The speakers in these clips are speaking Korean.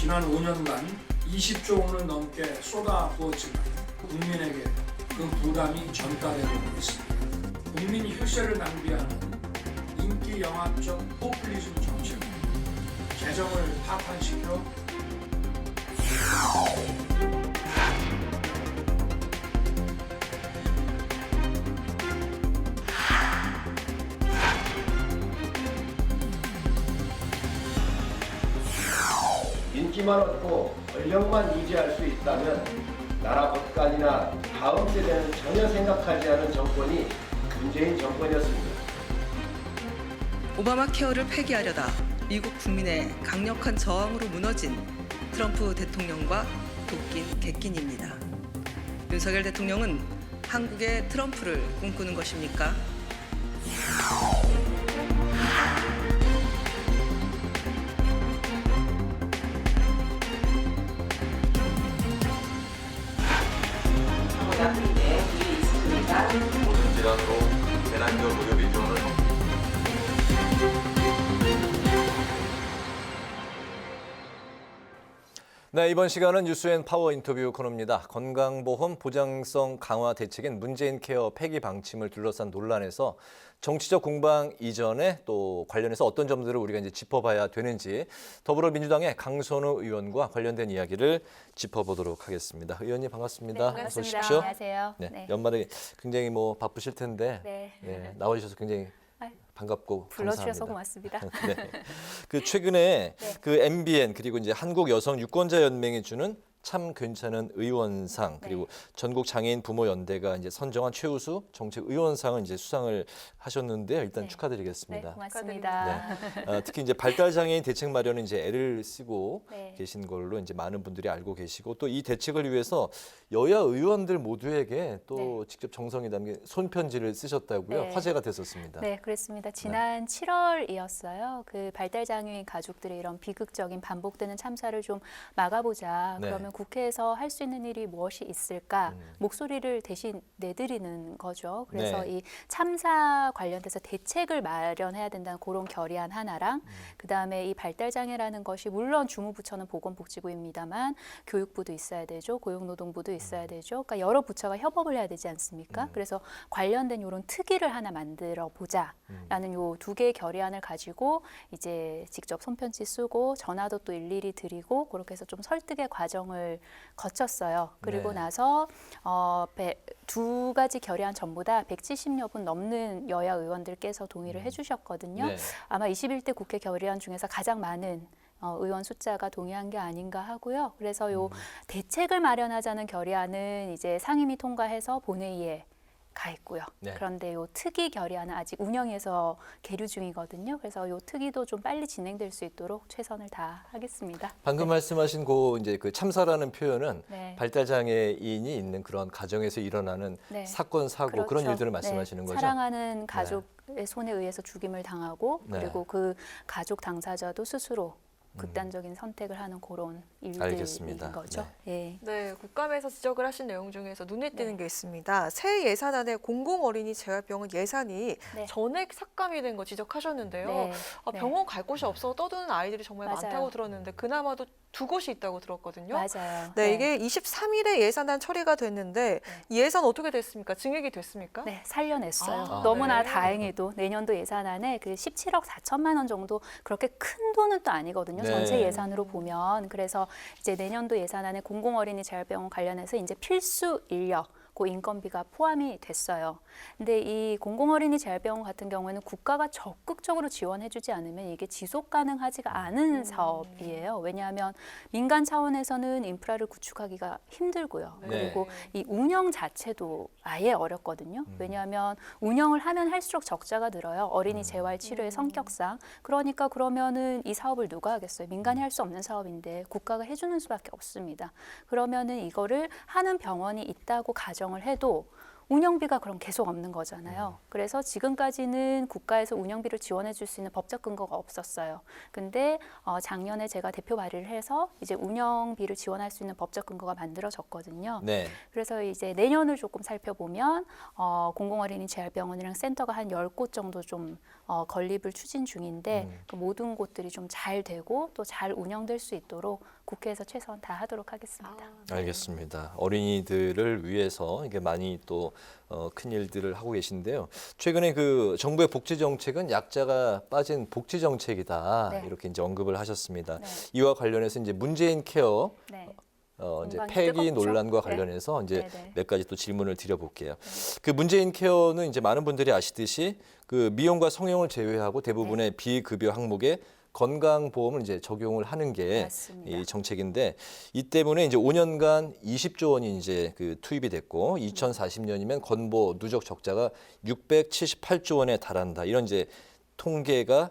지난 5년간 20조 원을 넘게 쏟아부었지만 국민에게 그 부담이 전가되고 있습니다. 국민 혈세를 낭비하는 인기 영합적 포퓰리즘 정책, 재정을 파탄시켜 인기만 얻고 권력만 유지할 수 있다면 나라 곳간이나 다음 세대는 전혀 생각하지 않은 정권이 문재인 정권이었습니다. 오바마 케어를 폐기하려다 미국 국민의 강력한 저항으로 무너진 트럼프 대통령과 도끼인 객긴입니다. 윤석열 대통령은 한국의 트럼프를 꿈꾸는 것입니까? 모든 질환으로 재난적 의료비 지원을 네, 이번 시간은 뉴스앤파워 인터뷰 코너입니다. 건강보험 보장성 강화 대책인 문재인 케어 폐기 방침을 둘러싼 논란에서 정치적 공방 이전에 또 관련해서 어떤 점들을 우리가 이제 짚어봐야 되는지 더불어민주당의 강선우 의원과 관련된 이야기를 짚어보도록 하겠습니다. 의원님 반갑습니다. 네, 어서 반갑습니다. 오십시오. 안녕하세요. 네, 연말에 굉장히 바쁘실 텐데 네. 나와주셔서 굉장히 아유, 반갑고 불러주셔서 감사합니다. 고맙습니다. 네. 그 최근에 네. 그 MBN 그리고 이제 한국 여성 유권자 연맹이 주는 참 괜찮은 의원상 그리고 전국 장애인 부모 연대가 이제 선정한 최우수 정책 의원상을 이제 수상을 하셨는데요. 일단 네. 축하드리겠습니다. 네, 고맙습니다. 특히 이제 발달 장애인 대책 마련에 이제 애를 쓰고 네. 계신 걸로 이제 많은 분들이 알고 계시고 또 이 대책을 위해서 여야 의원들 모두에게 또 직접 정성이 담긴 손편지를 쓰셨다고요. 네. 화제가 됐었습니다. 네, 그렇습니다. 지난 7월이었어요. 그 발달장애인 가족들의 이런 비극적인 반복되는 참사를 좀 막아보자. 네. 그러면 국회에서 할 수 있는 일이 무엇이 있을까? 목소리를 대신 내드리는 거죠. 그래서 네. 이 참사 관련돼서 대책을 마련해야 된다는 그런 결의안 하나랑 그다음에 이 발달장애라는 것이 물론 주무부처는 보건복지부입니다만 교육부도 있어야 되죠. 고용노동부도 있어야 되죠. 그러니까 여러 부처가 협업을 해야 되지 않습니까? 그래서 관련된 이런 특위를 하나 만들어 보자라는 요 두 개의 결의안을 가지고 이제 직접 손편지 쓰고 전화도 또 일일이 드리고 그렇게 해서 좀 설득의 과정을 거쳤어요. 그리고 네. 나서 두 가지 결의안 전부 다 170여 분 넘는 여야 의원들께서 동의를 해주셨거든요. 네. 아마 21대 국회 결의안 중에서 가장 많은 의원 숫자가 동의한 게 아닌가 하고요. 그래서 요 대책을 마련하자는 결의안은 이제 상임위 통과해서 본회의에 가 있고요. 네. 그런데 요 특위 결의안은 아직 운영해서 계류 중이거든요. 그래서 요 특위도 좀 빨리 진행될 수 있도록 최선을 다하겠습니다. 방금 말씀하신 이제 그 참사라는 표현은 네. 발달 장애인이 있는 그런 가정에서 일어나는 네. 사건 사고 그렇죠. 그런 일들을 말씀하시는 네. 거죠. 사랑하는 가족의 손에 의해서 죽임을 당하고 네. 그리고 그 가족 당사자도 스스로 극단적인 선택을 하는 그런 일들인 알겠습니다. 거죠. 예. 네, 국감에서 지적을 하신 내용 중에서 눈에 띄는 네. 게 있습니다. 새 예산안의 공공어린이 재활병원 예산이 네. 전액 삭감이 된 거 지적하셨는데요. 네. 네. 병원 갈 곳이 없어 떠드는 아이들이 정말 맞아요. 많다고 들었는데 그나마도 두 곳이 있다고 들었거든요. 맞아요. 네, 이게 23일에 예산안 처리가 됐는데 이 예산 어떻게 됐습니까? 증액이 됐습니까? 네, 살려냈어요. 아, 너무나 네. 다행히도 내년도 예산안에 그 17억 4천만 원 정도 그렇게 큰 돈은 또 아니거든요. 네. 전체 예산으로 보면. 그래서 이제 내년도 예산안에 공공어린이 재활병원 관련해서 이제 필수 인력 그 인건비가 포함이 됐어요. 근데 이 공공어린이 재활병원 같은 경우에는 국가가 적극적으로 지원해주지 않으면 이게 지속 가능하지가 않은 사업이에요. 왜냐하면 민간 차원에서는 인프라를 구축하기가 힘들고요. 네. 그리고 이 운영 자체도 아예 어렵거든요. 왜냐하면 운영을 하면 할수록 적자가 늘어요. 어린이 재활 치료의 성격상. 그러니까 그러면은 이 사업을 누가 하겠어요? 민간이 할 수 없는 사업인데 국가가 해주는 수밖에 없습니다. 그러면은 이거를 하는 병원이 있다고 가정을 해도 운영비가 그럼 계속 없는 거잖아요. 그래서 지금까지는 국가에서 운영비를 지원해 줄 수 있는 법적 근거가 없었어요. 근데 작년에 제가 대표 발의를 해서 이제 운영비를 지원할 수 있는 법적 근거가 만들어졌거든요. 네. 그래서 이제 내년을 조금 살펴보면 공공어린이 재활병원이랑 센터가 한 10곳 정도 좀 건립을 추진 중인데 그 모든 곳들이 좀 잘 되고 또 잘 운영될 수 있도록 국회에서 최선 다하도록 하겠습니다. 알겠습니다. 어린이들을 위해서 이게 많이 또 큰 일들을 하고 계신데요. 최근에 그 정부의 복지 정책은 약자가 빠진 복지 정책이다. 네. 이렇게 이제 언급을 하셨습니다. 네. 이와 관련해서 이제 문재인 케어 네. 이제 공방이 폐기 뜨겁죠? 논란과 네. 관련해서 이제 네. 몇 가지 또 질문을 드려볼게요. 그 문재인 케어는 이제 많은 분들이 아시듯이 그 미용과 성형을 제외하고 대부분의 비급여 항목에 건강보험을 이제 적용을 하는 게 맞습니다. 이 정책인데 이 때문에 이제 5년간 20조 원이 이제 그 투입이 됐고 2040년이면 건보 누적 적자가 678조 원에 달한다. 이런 이제 통계가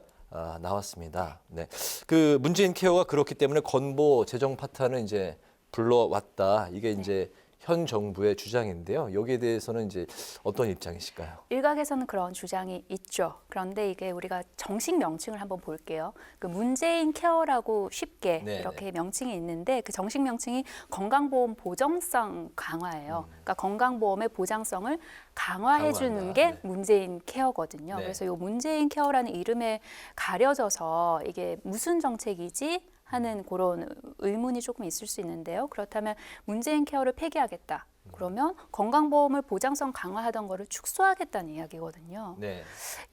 나왔습니다. 네. 그 문재인 케어가 그렇기 때문에 건보 재정 파탄을 이제 불러왔다. 이게 이제 현 정부의 주장인데요. 여기에 대해서는 이제 어떤 입장이실까요? 일각에서는 그런 주장이 있죠. 그런데 이게 우리가 정식 명칭을 한번 볼게요. 그 문재인 케어라고 쉽게 네, 이렇게 명칭이 있는데 그 정식 명칭이 건강보험 보정성 강화예요. 그러니까 건강보험의 보장성을 강화해 주는 강화한다. 게 네. 문재인 케어거든요. 네. 그래서 이 문재인 케어라는 이름에 가려져서 이게 무슨 정책이지? 하는 그런 의문이 조금 있을 수 있는데요. 그렇다면 문재인 케어를 폐기하겠다. 그러면 건강보험을 보장성 강화하던 거를 축소하겠다는 이야기거든요. 네.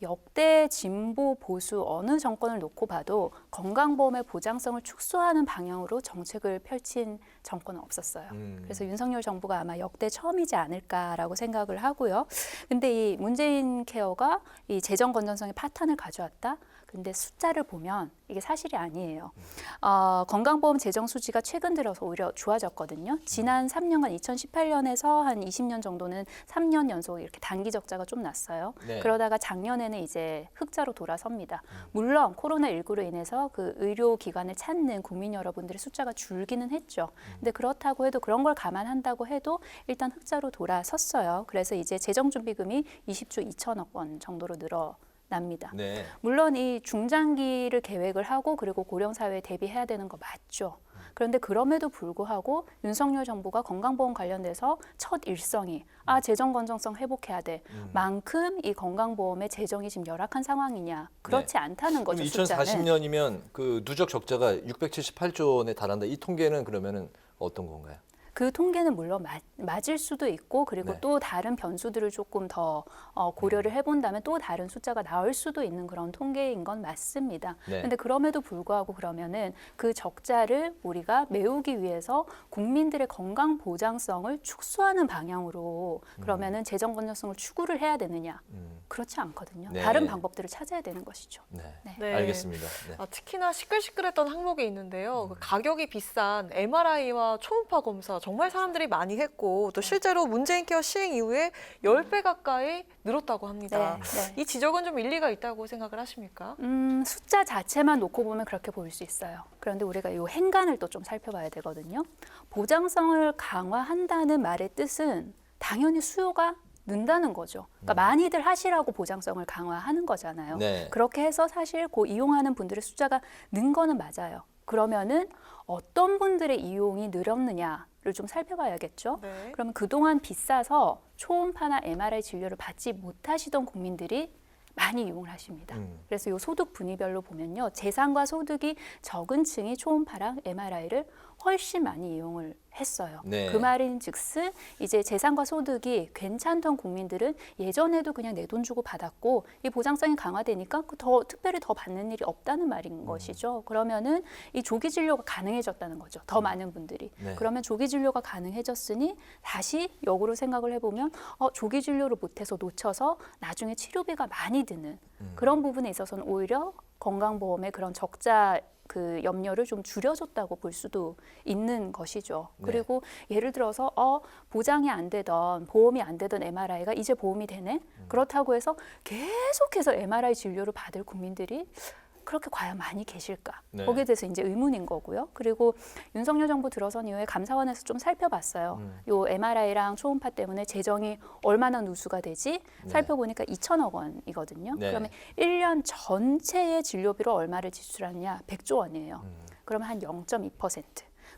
역대 진보 보수 어느 정권을 놓고 봐도 건강보험의 보장성을 축소하는 방향으로 정책을 펼친 정권은 없었어요. 그래서 윤석열 정부가 아마 역대 처음이지 않을까라고 생각을 하고요. 근데 이 문재인 케어가 이 재정 건전성의 파탄을 가져왔다. 근데 숫자를 보면 이게 사실이 아니에요. 건강보험 재정 수지가 최근 들어서 오히려 좋아졌거든요. 지난 3년간 2018년에서 한 20년 정도는 3년 연속 이렇게 단기 적자가 좀 났어요. 네. 그러다가 작년에는 이제 흑자로 돌아섭니다. 물론 코로나19로 인해서 그 의료기관을 찾는 국민 여러분들의 숫자가 줄기는 했죠. 근데 그렇다고 해도 그런 걸 감안한다고 해도 일단 흑자로 돌아섰어요. 그래서 이제 재정준비금이 20조 2천억 원 정도로 늘어납니다. 네. 물론 이 중장기를 계획을 하고 그리고 고령 사회에 대비해야 되는 거 맞죠. 그런데 그럼에도 불구하고 윤석열 정부가 건강보험 관련돼서 첫 일성이 재정 건전성 회복해야 돼. 만큼 이 건강보험의 재정이 지금 열악한 상황이냐. 그렇지 않다는 거죠. 그럼 숫자는. 2040년이면 그 누적 적자가 678조 원에 달한다. 이 통계는 그러면은 어떤 건가요? 그 통계는 물론 맞을 수도 있고 그리고 네. 또 다른 변수들을 조금 더 고려를 해본다면 또 다른 숫자가 나올 수도 있는 그런 통계인 건 맞습니다. 네. 근데 그럼에도 불구하고 그러면은 그 적자를 우리가 메우기 위해서 국민들의 건강 보장성을 축소하는 방향으로 그러면은 재정 건전성을 추구를 해야 되느냐? 그렇지 않거든요. 네. 다른 방법들을 찾아야 되는 것이죠. 네. 네. 알겠습니다. 네. 특히나 시끌시끌했던 항목이 있는데요. 그 가격이 비싼 MRI와 초음파 검사 정말 사람들이 많이 했고 또 실제로 문재인 케어 시행 이후에 10배 가까이 늘었다고 합니다. 네. 이 지적은 좀 일리가 있다고 생각을 하십니까? 숫자 자체만 놓고 보면 그렇게 보일 수 있어요. 그런데 우리가 이 행간을 또 좀 살펴봐야 되거든요. 보장성을 강화한다는 말의 뜻은 당연히 수요가 는다는 거죠. 그러니까 많이들 하시라고 보장성을 강화하는 거잖아요. 네. 그렇게 해서 사실 그 이용하는 분들의 숫자가 는 거는 맞아요. 그러면은 어떤 분들의 이용이 늘었느냐를 좀 살펴봐야겠죠. 네. 그러면 그동안 비싸서 초음파나 MRI 진료를 받지 못하시던 국민들이 많이 이용을 하십니다. 그래서 이 소득 분위별로 보면요. 재산과 소득이 적은 층이 초음파랑 MRI를 훨씬 많이 이용을 했어요. 네. 그 말인즉슨 이제 재산과 소득이 괜찮던 국민들은 예전에도 그냥 내 돈 주고 받았고 이 보장성이 강화되니까 더 특별히 더 받는 일이 없다는 말인 것이죠. 그러면은 이 조기 진료가 가능해졌다는 거죠. 더 많은 분들이. 네. 그러면 조기 진료가 가능해졌으니 다시 역으로 생각을 해보면 조기 진료를 못해서 놓쳐서 나중에 치료비가 많이 드는 그런 부분에 있어서는 오히려 건강보험의 그런 적자 그 염려를 좀 줄여줬다고 볼 수도 있는 것이죠. 네. 그리고 예를 들어서 보장이 안 되던 보험이 안 되던 MRI가 이제 보험이 되네. 그렇다고 해서 계속해서 MRI 진료를 받을 국민들이 그렇게 과연 많이 계실까? 네. 거기에 대해서 이제 의문인 거고요. 그리고 윤석열 정부 들어선 이후에 감사원에서 좀 살펴봤어요. 요 MRI랑 초음파 때문에 재정이 얼마나 누수가 되지? 살펴보니까 2천억 원이거든요. 네. 그러면 1년 전체의 진료비로 얼마를 지출하느냐? 100조 원이에요. 그러면 한 0.2%.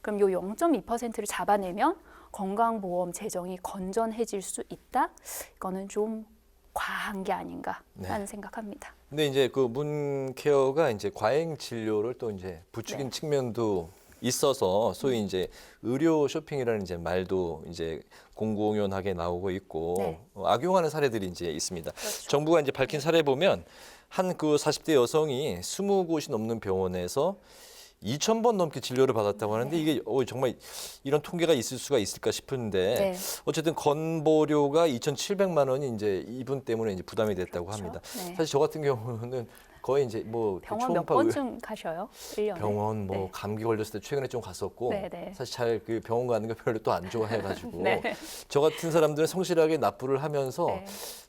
그럼 요 0.2%를 잡아내면 건강보험 재정이 건전해질 수 있다? 이거는 좀 과한 게 아닌가 하는 생각합니다. 근데 이제 그 문케어가 이제 과잉 진료를 또 이제 부추긴 측면도 있어서 소위 이제 의료 쇼핑이라는 이제 말도 이제 공공연하게 나오고 있고 네. 악용하는 사례들이 이제 있습니다. 그렇죠. 정부가 이제 밝힌 사례 보면 한 그 40대 여성이 20곳이 넘는 병원에서 2,000번 넘게 진료를 받았다고 하는데 이게 정말 이런 통계가 있을 수가 있을까 싶은데 네. 어쨌든 건보료가 2,700만 원이 이제 이분 때문에 이제 부담이 됐다고 그렇죠. 합니다. 네. 사실 저 같은 경우는 거의 이제 뭐 병원 몇 초음파 번쯤 가셔요? 1년에? 병원 뭐 네. 감기 걸렸을 때 최근에 좀 갔었고 네, 네. 사실 잘 그 병원 가는 거 별로 또 안 좋아해가지고 네. 저 같은 사람들은 성실하게 납부를 하면서 네.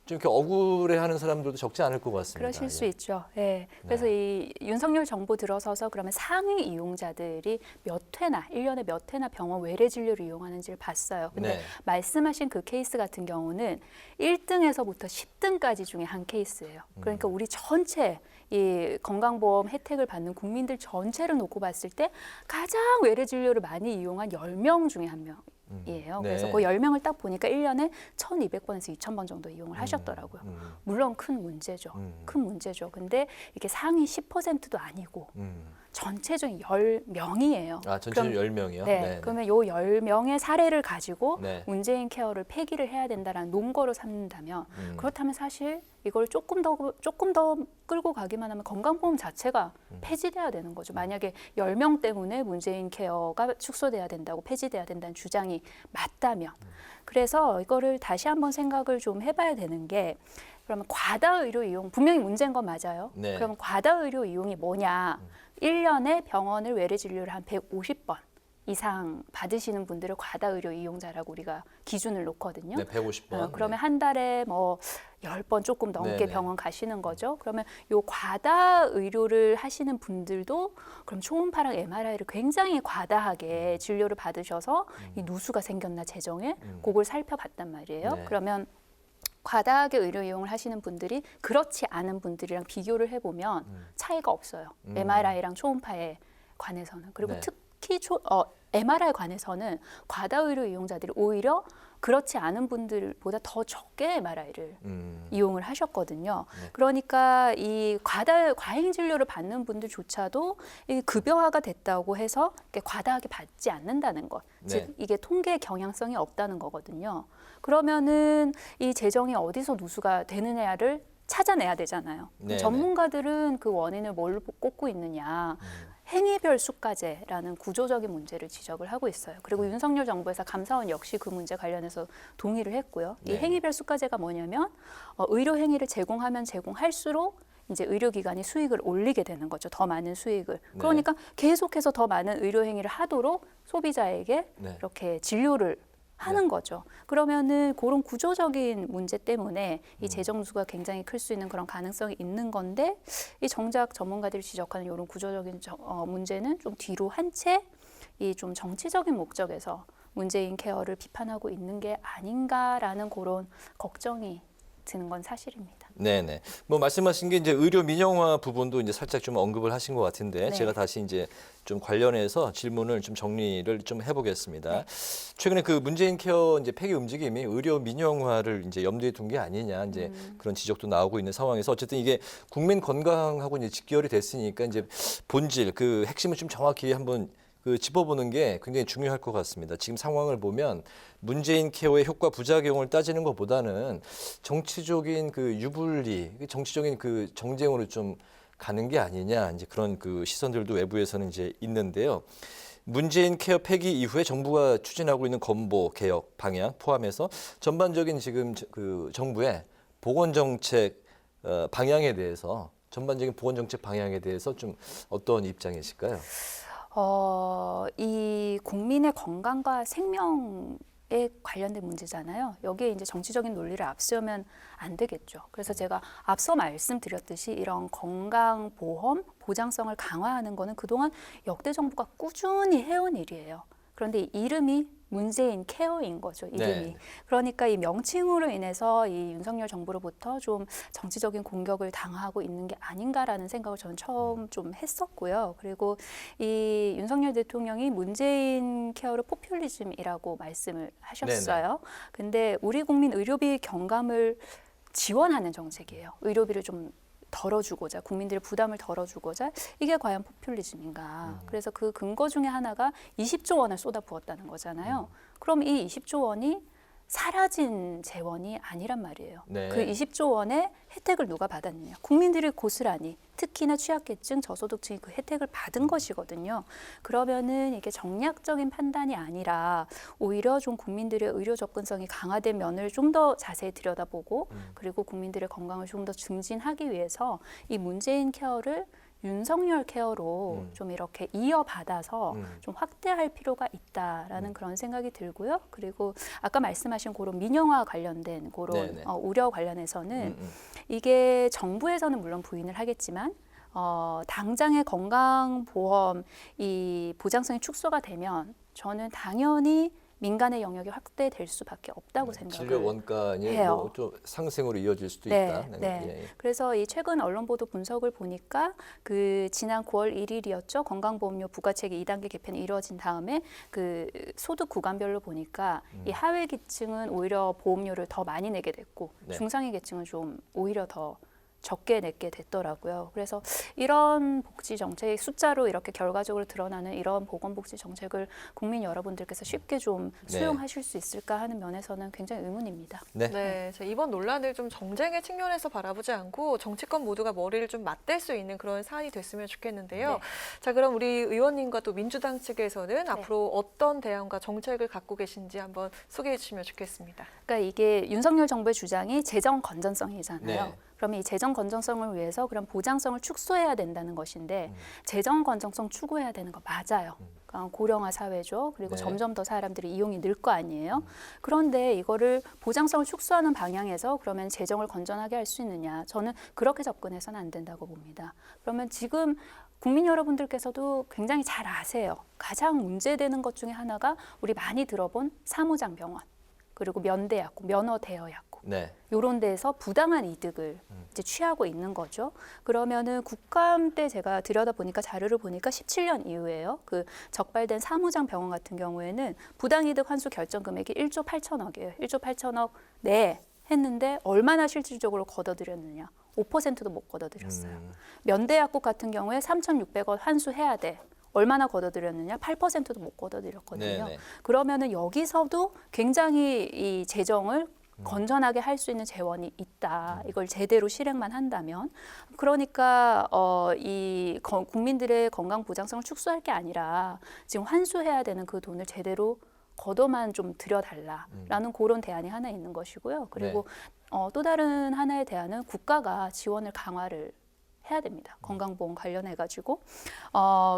좀 이렇게 억울해하는 사람들도 적지 않을 것 같습니다. 그러실 수 예. 있죠. 예. 그래서 이 윤석열 정부 들어서서 그러면 상위 이용자들이 몇 회나 1년에 몇 회나 병원 외래 진료를 이용하는지를 봤어요. 근데 네. 말씀하신 그 케이스 같은 경우는 1등에서부터 10등까지 중에 한 케이스예요. 그러니까 우리 전체 이 건강보험 혜택을 받는 국민들 전체를 놓고 봤을 때 가장 외래 진료를 많이 이용한 10명 중에 한 명. 이에요. 네. 그래서 그 10명을 딱 보니까 1년에 1,200번에서 2,000번 정도 이용을 하셨더라고요. 물론 큰 문제죠. 큰 문제죠. 근데 이게 상위 10%도 아니고 전체적인 10명이에요. 아, 전체 10명이요? 네. 그러면 요 10명의 사례를 가지고 네. 문재인 케어를 폐기를 해야 된다라는 논거로 삼는다면 그렇다면 사실 이걸 조금 더 끌고 가기만 하면 건강보험 자체가 폐지돼야 되는 거죠. 만약에 10명 때문에 문재인 케어가 축소돼야 된다고 폐지돼야 된다는 주장이 맞다면. 그래서 이거를 다시 한번 생각을 좀 해봐야 되는 게 그러면 과다 의료 이용 분명히 문제인 건 맞아요. 네. 그러면 과다 의료 이용이 뭐냐? 1년에 병원을 외래 진료를 한 150번 이상 받으시는 분들을 과다 의료 이용자라고 우리가 기준을 놓거든요. 네, 150번. 그러면 한 달에 뭐 10번 조금 넘게 네네. 병원 가시는 거죠. 그러면 요 과다 의료를 하시는 분들도 그럼 초음파랑 MRI를 굉장히 과다하게 진료를 받으셔서 이 누수가 생겼나 재정에 그걸 살펴봤단 말이에요. 네. 그러면 과다하게 의료 이용을 하시는 분들이 그렇지 않은 분들이랑 비교를 해보면 차이가 없어요. MRI랑 초음파에 관해서는. 그리고 네. 특히 MRI 관해서는 과다 의료 이용자들이 오히려 그렇지 않은 분들보다 더 적게 MRI를 이용을 하셨거든요. 네. 그러니까 이 과잉 진료를 받는 분들조차도 이 급여화가 됐다고 해서 이렇게 과다하게 받지 않는다는 것. 네. 즉 이게 통계 경향성이 없다는 거거든요. 그러면은 이 재정이 어디서 누수가 되느냐를 찾아내야 되잖아요. 네네. 전문가들은 그 원인을 뭘로 꼽고 있느냐. 행위별 수가제라는 구조적인 문제를 지적을 하고 있어요. 그리고 윤석열 정부에서 감사원 역시 그 문제 관련해서 동의를 했고요. 이 네. 행위별 수가제가 뭐냐면 의료 행위를 제공하면 제공할수록 이제 의료기관이 수익을 올리게 되는 거죠. 더 많은 수익을. 네. 그러니까 계속해서 더 많은 의료 행위를 하도록 소비자에게 네. 이렇게 진료를 하는 거죠. 그러면은 그런 구조적인 문제 때문에 이 재정 누수가 굉장히 클 수 있는 그런 가능성이 있는 건데 이 정작 전문가들이 지적하는 이런 구조적인 문제는 좀 뒤로 한 채 이 좀 정치적인 목적에서 문재인 케어를 비판하고 있는 게 아닌가라는 그런 걱정이 드는 건 사실입니다. 네네. 뭐 말씀하신 게 이제 의료 민영화 부분도 이제 살짝 좀 언급을 하신 것 같은데 네. 제가 다시 이제 좀 관련해서 질문을 좀 정리를 좀 해보겠습니다. 네. 최근에 그 문재인 케어 이제 폐기 움직임이 의료 민영화를 이제 염두에 둔 게 아니냐 이제 그런 지적도 나오고 있는 상황에서 어쨌든 이게 국민 건강하고 이제 직결이 됐으니까 이제 본질 그 핵심을 좀 정확히 한번 그 짚어보는 게 굉장히 중요할 것 같습니다. 지금 상황을 보면 문재인 케어의 효과 부작용을 따지는 것보다는 정치적인 그 유불리, 정치적인 그 정쟁으로 좀 가는 게 아니냐 이제 그런 그 시선들도 외부에서는 이제 있는데요. 문재인 케어 폐기 이후에 정부가 추진하고 있는 건보 개혁 방향 포함해서 전반적인 지금 그 정부의 보건 정책 방향에 대해서 전반적인 보건 정책 방향에 대해서 좀 어떤 입장이실까요? 이 국민의 건강과 생명에 관련된 문제잖아요. 여기에 이제 정치적인 논리를 앞세우면 안 되겠죠. 그래서 제가 앞서 말씀드렸듯이 이런 건강보험 보장성을 강화하는 거는 그동안 역대 정부가 꾸준히 해온 일이에요. 그런데 이름이 문재인 케어인 거죠, 이름이. 네. 그러니까 이 명칭으로 인해서 이 윤석열 정부로부터 좀 정치적인 공격을 당하고 있는 게 아닌가라는 생각을 저는 처음 좀 했었고요. 그리고 이 윤석열 대통령이 문재인 케어를 포퓰리즘이라고 말씀을 하셨어요. 근데 우리 국민 의료비 경감을 지원하는 정책이에요. 의료비를 좀 덜어주고자, 국민들의 부담을 덜어주고자 이게 과연 포퓰리즘인가. 그래서 그 근거 중에 하나가 20조 원을 쏟아부었다는 거잖아요. 그럼 이 20조 원이 사라진 재원이 아니란 말이에요. 네. 그 20조 원의 혜택을 누가 받았느냐. 국민들이 고스란히 특히나 취약계층, 저소득층이 그 혜택을 받은 것이거든요. 그러면은 이게 정략적인 판단이 아니라 오히려 좀 국민들의 의료 접근성이 강화된 면을 좀 더 자세히 들여다보고 그리고 국민들의 건강을 좀 더 증진하기 위해서 이 문재인 케어를 윤석열 케어로 좀 이렇게 이어받아서 좀 확대할 필요가 있다라는 그런 생각이 들고요. 그리고 아까 말씀하신 그런 민영화 관련된 그런 네네. 우려 관련해서는 이게 정부에서는 물론 부인을 하겠지만 당장의 건강보험 이 보장성이 축소가 되면 저는 당연히 민간의 영역이 확대될 수밖에 없다고 생각을 진료 원가니 해요. 뭐좀 상승으로 이어질 수도 네, 있다. 네. 예, 예. 그래서 이 최근 언론 보도 분석을 보니까 그 지난 9월 1일이었죠. 건강보험료 부과체계 2단계 개편이 이루어진 다음에 그 소득 구간별로 보니까 이 하위계층은 오히려 보험료를 더 많이 내게 됐고 네. 중상위 계층은 좀 오히려 더 적게 내게 됐더라고요. 그래서 이런 복지 정책, 숫자로 이렇게 결과적으로 드러나는 이런 보건복지 정책을 국민 여러분들께서 쉽게 좀 네. 수용하실 수 있을까 하는 면에서는 굉장히 의문입니다. 네. 네, 자, 이번 논란을 좀 정쟁의 측면에서 바라보지 않고 정치권 모두가 머리를 좀 맞댈 수 있는 그런 사안이 됐으면 좋겠는데요. 네. 자, 그럼 우리 의원님과 또 민주당 측에서는 앞으로 어떤 대안과 정책을 갖고 계신지 한번 소개해 주시면 좋겠습니다. 그러니까 이게 윤석열 정부의 주장이 재정 건전성이잖아요. 네. 그러면 이 재정 건전성을 위해서 그런 보장성을 축소해야 된다는 것인데 재정 건전성 추구해야 되는 거 맞아요. 그러니까 고령화 사회죠. 그리고 네. 점점 더 사람들이 이용이 늘 거 아니에요. 그런데 이거를 보장성을 축소하는 방향에서 그러면 재정을 건전하게 할 수 있느냐. 저는 그렇게 접근해서는 안 된다고 봅니다. 그러면 지금 국민 여러분들께서도 굉장히 잘 아세요. 가장 문제되는 것 중에 하나가 우리 많이 들어본 사무장 병원, 그리고 면대약국, 면허대여약국. 네. 이런 데에서 부당한 이득을 이제 취하고 있는 거죠. 그러면은 국감 때 제가 들여다보니까 자료를 보니까 17년 이후에요. 그 적발된 사무장 병원 같은 경우에는 부당이득 환수 결정 금액이 1조 8천억이에요. 1조 8천억 내 했는데 얼마나 실질적으로 걷어들였느냐. 5%도 못 걷어들였어요. 면대약국 같은 경우에 3,600원 환수해야 돼. 얼마나 걷어들였느냐? 8%도 못 걷어들였거든요. 네네. 그러면은 여기서도 굉장히 이 재정을 건전하게 할 수 있는 재원이 있다. 이걸 제대로 실행만 한다면. 그러니까 국민들의 건강 보장성을 축소할 게 아니라 지금 환수해야 되는 그 돈을 제대로 걷어만 좀 들여달라라는 그런 대안이 하나 있는 것이고요. 그리고 또 다른 하나의 대안은 국가가 지원을 강화를 해야 됩니다. 건강보험 관련해가지고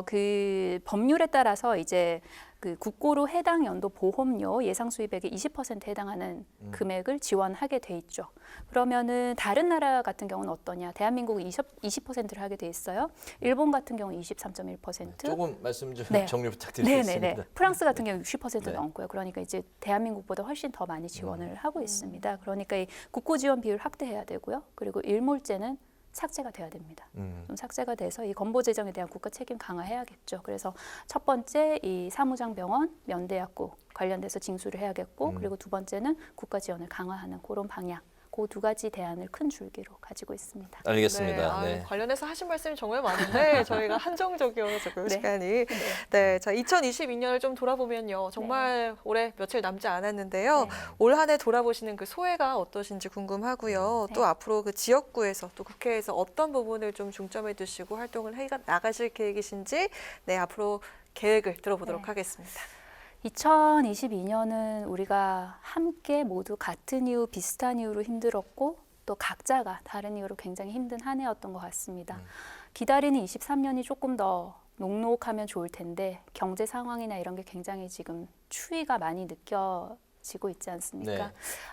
그 법률에 따라서 이제 그 국고로 해당 연도 보험료 예상 수입액의 20%에 해당하는 금액을 지원하게 돼 있죠. 그러면은 다른 나라 같은 경우는 어떠냐? 대한민국은 20%를 하게 돼 있어요. 일본 같은 경우는 23.1%. 조금 말씀 좀 네. 정리 부탁드리겠습니다. 네네네. 프랑스 같은 경우 60% 네. 넘고요. 그러니까 이제 대한민국보다 훨씬 더 많이 지원을 하고 있습니다. 그러니까 이 국고 지원 비율 확대해야 되고요. 그리고 일몰제는 삭제가 돼야 됩니다. 좀 삭제가 돼서 이 건보 재정에 대한 국가 책임 강화해야겠죠. 그래서 첫 번째 이 사무장 병원, 면대약국 관련돼서 징수를 해야겠고, 그리고 두 번째는 국가 지원을 강화하는 그런 방향. 그 두 가지 대안을 큰 줄기로 가지고 있습니다. 알겠습니다. 네, 네. 관련해서 하신 말씀이 정말 많은데 저희가 한정적이어서 그 네. 시간이. 네, 자 2022년을 좀 돌아보면요, 정말 올해 며칠 남지 않았는데요. 네. 올 한 해 돌아보시는 그 소회가 어떠신지 궁금하고요. 네. 또 앞으로 그 지역구에서 또 국회에서 어떤 부분을 좀 중점에 두시고 활동을 해 나가실 계획이신지, 네 앞으로 계획을 들어보도록 네. 하겠습니다. 2022년은 우리가 함께 모두 같은 이유, 비슷한 이유로 힘들었고 또 각자가 다른 이유로 굉장히 힘든 한 해였던 것 같습니다. 기다리는 23년이 조금 더 녹록하면 좋을 텐데 경제 상황이나 이런 게 굉장히 지금 추위가 많이 느껴지고 있지 않습니까?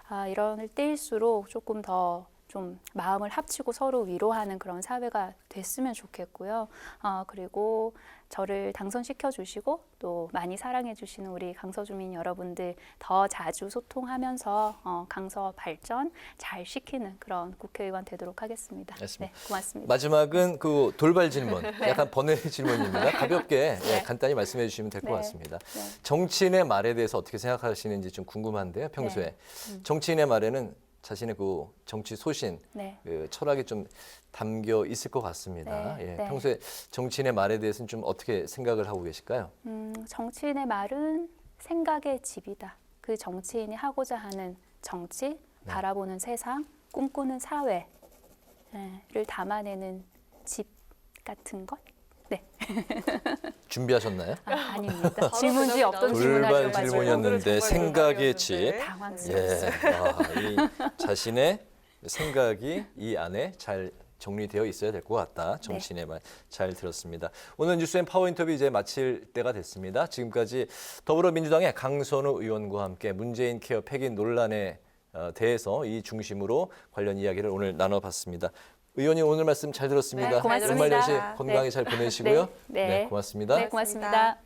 네. 이런 때일수록 조금 더 좀 마음을 합치고 서로 위로하는 그런 사회가 됐으면 좋겠고요. 그리고 저를 당선시켜 주시고 또 많이 사랑해 주시는 우리 강서 주민 여러분들 더 자주 소통하면서 강서 발전 잘 시키는 그런 국회의원 되도록 하겠습니다. 알겠습니다. 네, 고맙습니다. 마지막은 그 돌발 질문, 약간 번외 질문입니다. 가볍게 간단히 말씀해 주시면 될 것 네. 같습니다. 네. 정치인의 말에 대해서 어떻게 생각하시는지 좀 궁금한데요. 평소에 정치인의 말에는 자신의 그 정치 소신, 네. 그 철학이 좀 담겨 있을 것 같습니다. 네, 예, 네. 평소에 정치인의 말에 대해서는 좀 어떻게 생각을 하고 계실까요? 정치인의 말은 생각의 집이다. 그 정치인이 하고자 하는 정치, 바라보는 세상, 꿈꾸는 사회를 담아내는 집 같은 것? 네. 준비하셨나요? 아닙니다. 질문지 없던 질문하셔가지고 돌발 질문이었는데 생각의 집. 당황스러웠어요. 이 자신의 생각이 이 안에 잘 정리되어 있어야 될 것 같다. 정치인의 말 잘 들었습니다. 오늘 뉴스앤 파워 인터뷰 이제 마칠 때가 됐습니다. 지금까지 더불어민주당의 강선우 의원과 함께 문재인 케어 폐기 논란에 대해서 이 중심으로 관련 이야기를 오늘 나눠봤습니다. 의원님 오늘 말씀 잘 들었습니다. 네, 고맙습니다. 연말연시 네. 건강히 잘 보내시고요. 네. 고맙습니다. 네, 고맙습니다.